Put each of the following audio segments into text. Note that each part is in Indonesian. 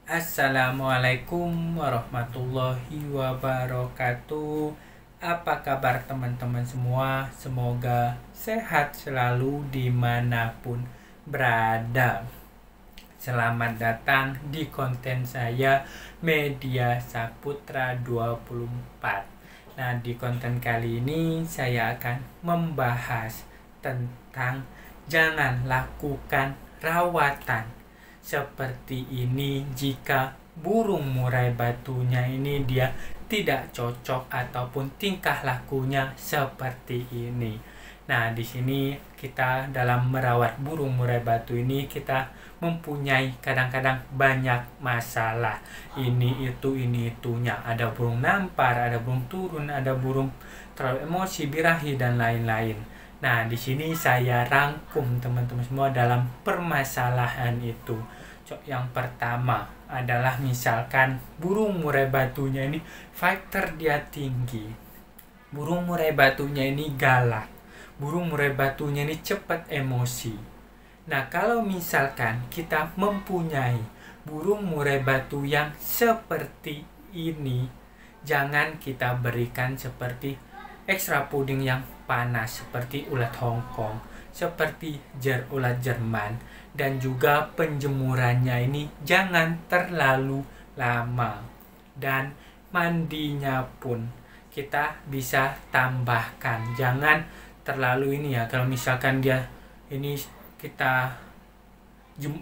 Assalamualaikum warahmatullahi wabarakatuh. Apa kabar teman-teman semua? Semoga sehat selalu dimanapun berada. Selamat datang di konten saya Media Saputra 24. Nah, di konten kali ini saya akan membahas tentang jangan lakukan rawatan seperti ini jika burung murai batunya ini dia tidak cocok ataupun tingkah lakunya seperti ini. Nah, di sini kita dalam merawat burung murai batu ini kita mempunyai kadang-kadang banyak masalah. Ini itunya. Ada burung nampar, ada burung turun, ada burung terlalu emosi, birahi dan lain-lain. Nah, di sini saya rangkum teman-teman semua dalam permasalahan itu. Yang pertama adalah misalkan burung murai batunya ini fighter dia tinggi. Burung murai batunya ini galak. Burung murai batunya ini cepat emosi. Nah, kalau misalkan kita mempunyai burung murai batu yang seperti ini, jangan kita berikan seperti ekstra puding yang panas seperti ulat Hongkong, seperti ulat Jerman, dan juga penjemurannya ini jangan terlalu lama, dan mandinya pun kita bisa tambahkan, jangan terlalu ini ya. Kalau misalkan dia ini kita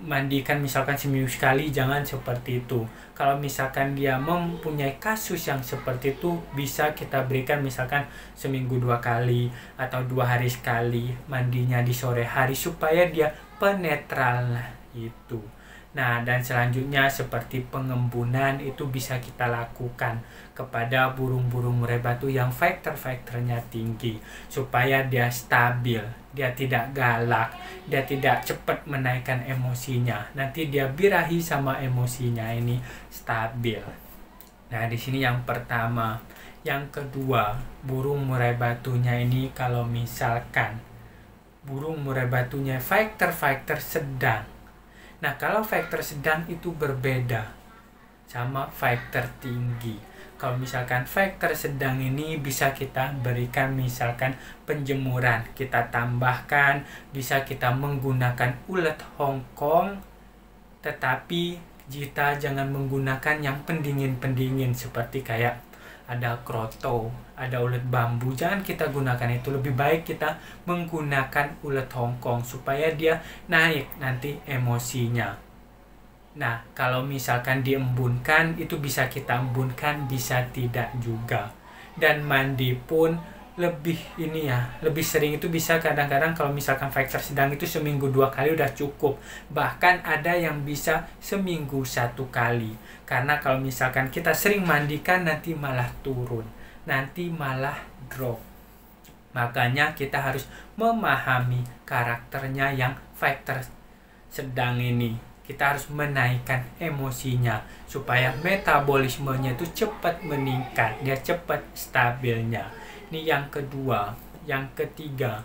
mandikan misalkan seminggu sekali, jangan seperti itu. Kalau misalkan dia mempunyai kasus yang seperti itu, bisa kita berikan misalkan seminggu 2 kali atau 2 hari sekali, mandinya di sore hari supaya dia penetral itu. Nah, dan selanjutnya seperti pengembunan itu bisa kita lakukan kepada burung-burung murai batu yang faktor-faktornya tinggi supaya dia stabil, dia tidak galak, dia tidak cepat menaikkan emosinya. Nanti dia birahi sama emosinya ini stabil. Nah, di sini yang pertama. Yang kedua, burung murai batunya ini kalau misalkan burung murai batunya faktor sedang. Nah, kalau faktor sedang itu berbeda sama faktor tinggi. Kalau misalkan faktor sedang ini bisa kita berikan misalkan penjemuran, kita tambahkan, bisa kita menggunakan ulat Hongkong, tetapi kita jangan menggunakan yang pendingin-pendingin seperti kayak ada kroto, ada ulat bambu, jangan kita gunakan itu. Lebih baik kita menggunakan ulat Hongkong supaya dia naik nanti emosinya. Nah, kalau misalkan diembunkan, itu bisa kita embunkan, bisa tidak juga. Dan mandi pun lebih ini ya, lebih sering itu bisa kadang-kadang kalau misalkan faktor sedang itu seminggu 2 kali udah cukup. Bahkan ada yang bisa seminggu 1 kali. Karena kalau misalkan kita sering mandikan nanti malah turun, nanti malah drop. Makanya kita harus memahami karakternya yang faktor sedang ini. Kita harus menaikkan emosinya supaya metabolismenya itu cepat meningkat, dia cepat stabilnya. Ini yang kedua. Yang ketiga,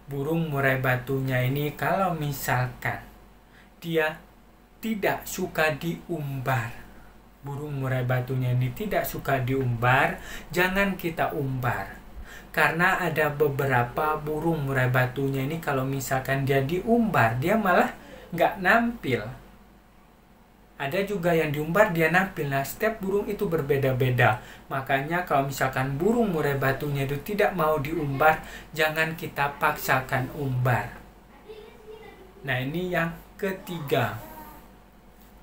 burung murai batunya ini kalau misalkan dia tidak suka diumbar, burung murai batunya ini tidak suka diumbar, jangan kita umbar. Karena ada beberapa burung murai batunya ini kalau misalkan dia diumbar, dia malah nggak nampil. Ada juga yang diumbar dia nampil. Nah, setiap burung itu berbeda-beda. Makanya kalau misalkan burung murai batunya itu tidak mau diumbar, jangan kita paksakan umbar. Nah, ini yang ketiga.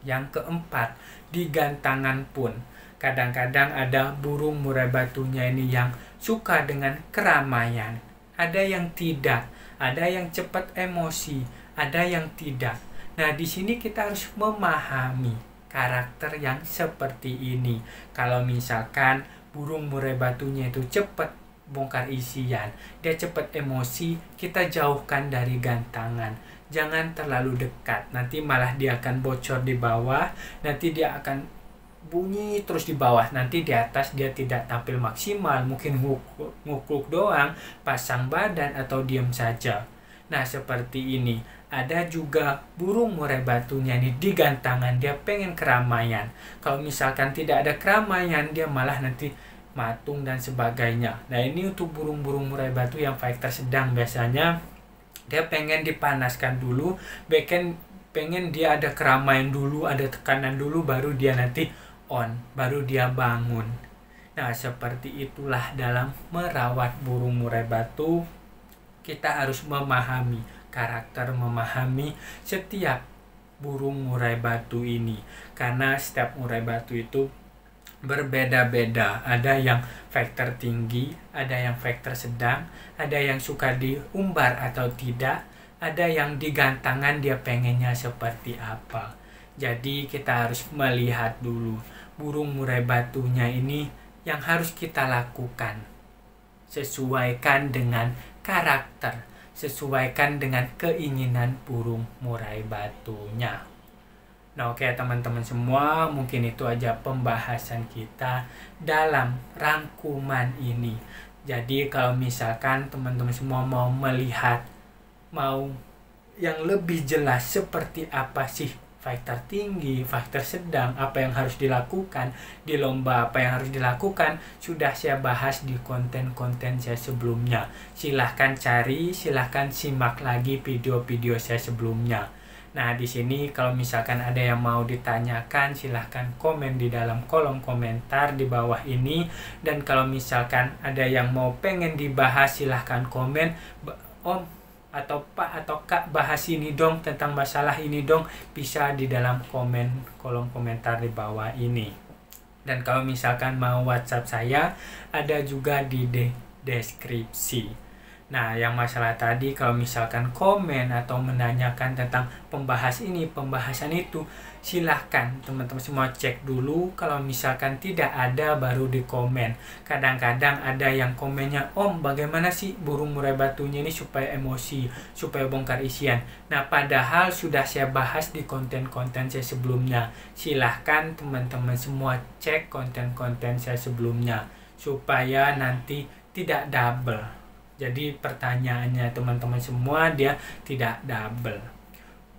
Yang keempat, di gantangan pun kadang-kadang ada burung murai batunya ini yang suka dengan keramaian. Ada yang tidak, ada yang cepat emosi, ada yang tidak. Nah, di sini kita harus memahami karakter yang seperti ini. Kalau misalkan burung murai batunya itu cepat bongkar isian, dia cepat emosi, kita jauhkan dari gantangan. Jangan terlalu dekat, nanti malah dia akan bocor di bawah, nanti dia akan bunyi terus di bawah, nanti di atas dia tidak tampil maksimal, mungkin ngukuk doang, pasang badan atau diam saja. Nah, seperti ini. Ada juga burung murai batunya ini di gantangan, dia pengen keramaian. Kalau misalkan tidak ada keramaian, dia malah nanti matung dan sebagainya. Nah, ini untuk burung-burung murai batu yang fighter sedang biasanya dia pengen dipanaskan dulu, pengen dia ada keramaian dulu, ada tekanan dulu, baru dia nanti on, baru dia bangun. Nah, seperti itulah dalam merawat burung murai batu. Kita harus memahami karakter, memahami setiap burung murai batu ini. Karena setiap murai batu itu berbeda-beda. Ada yang fighter tinggi, ada yang fighter sedang, ada yang suka diumbar atau tidak, ada yang di gantangan dia pengennya seperti apa. Jadi kita harus melihat dulu burung murai batunya ini yang harus kita lakukan. Sesuaikan dengan karakter, sesuaikan dengan keinginan burung murai batunya. Nah, oke teman-teman semua, mungkin itu aja pembahasan kita dalam rangkuman ini. Jadi kalau misalkan teman-teman semua mau melihat, mau yang lebih jelas seperti apa sih fighter tinggi, fighter sedang, apa yang harus dilakukan di lomba, apa yang harus dilakukan, sudah saya bahas di konten-konten saya sebelumnya. Silahkan cari, silahkan simak lagi video-video saya sebelumnya. Nah, di sini kalau misalkan ada yang mau ditanyakan, silahkan komen di dalam kolom komentar di bawah ini. Dan kalau misalkan ada yang mau pengen dibahas, silahkan komen, Om atau Pak atau Kak, bahas ini dong, tentang masalah ini dong, bisa di dalam kolom komentar di bawah ini. Dan kalau misalkan mau WhatsApp saya, ada juga di deskripsi. Nah, yang masalah tadi, kalau misalkan komen atau menanyakan tentang pembahas ini, pembahasan itu, silahkan teman-teman semua cek dulu. Kalau misalkan tidak ada, baru di komen. Kadang-kadang ada yang komennya, Om, bagaimana sih burung murai batunya ini supaya emosi, supaya bongkar isian. Nah, padahal sudah saya bahas di konten-konten saya sebelumnya. Silahkan teman-teman semua cek konten-konten saya sebelumnya, supaya nanti tidak double. Jadi pertanyaannya teman-teman semua dia tidak double.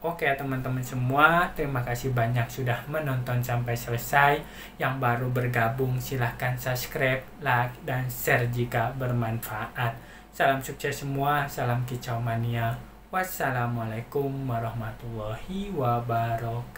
Oke teman-teman semua, terima kasih banyak sudah menonton sampai selesai. Yang baru bergabung silahkan subscribe, like, dan share jika bermanfaat. Salam sukses semua, salam kicau mania. Wassalamualaikum warahmatullahi wabarakatuh.